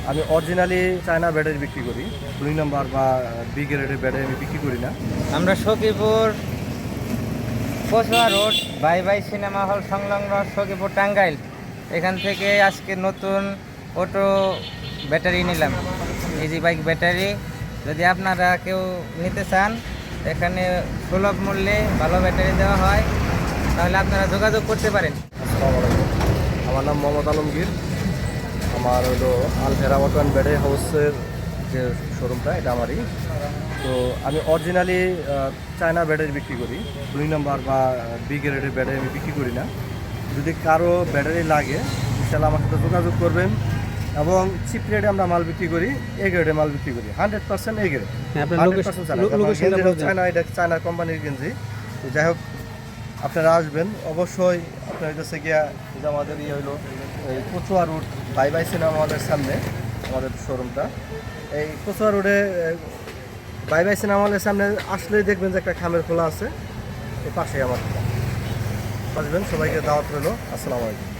আমি originally China battery বিক্রি করি। 2 নম্বর বা বি গ্রেডের ব্যাটারি আমি বিক্রি করি না। আমরা Sakhipur Kachua road bye bye cinema hall সংলগ্ন সখীপুর টাঙ্গাইল, এখান থেকে আজকে নতুন অটো ব্যাটারি নিলাম, ইজি বাইক ব্যাটারি। যদি আপনারা কেউ নিতে চান, এখানে সুলভ মূল্যে ভালো ব্যাটারি দেওয়া হয়, তাহলে আপনারা যোগাযোগ করতে পারেন। আসসালামু আলাইকুম, আমার নাম মোহাম্মদ আলমগীর। আমার হলো আলভেরা অটো অ্যান্ড ব্যাটারি হাউসের যে শোরুমটা, এটা আমারই। তো আমি অরিজিনালি চায়না ব্যাটারি বিক্রি করি। 2 নম্বর বা বি গ্রেডের ব্যাটারি আমি বিক্রি করি না। যদি কারো ব্যাটারি লাগে, ইনশাআল্লাহ আমার সাথে যোগাযোগ করবেন। এবং চিপ রেটে আমরা মাল বিক্রি করি, এ গ্রেডে মাল বিক্রি করি, 100% এ গ্রেড। 100% চায়না, এটা চায়না কোম্পানির গেঞ্জি। তো যাই হোক, আপনারা আসবেন অবশ্যই। আপনার কাছে গিয়া যে আমাদের হইলো এই Kachua road bye bye cinema হলের সামনে আমাদের শোরুমটা। এই কচুয়া রোডে বাই বাই সিনেমা হলের সামনে আসলেই দেখবেন যে একটা খামের খোলা আছে, এই পাশেই আমার আসবেন। সবাইকে দাওয়াত রইল। আসসালামু আলাইকুম।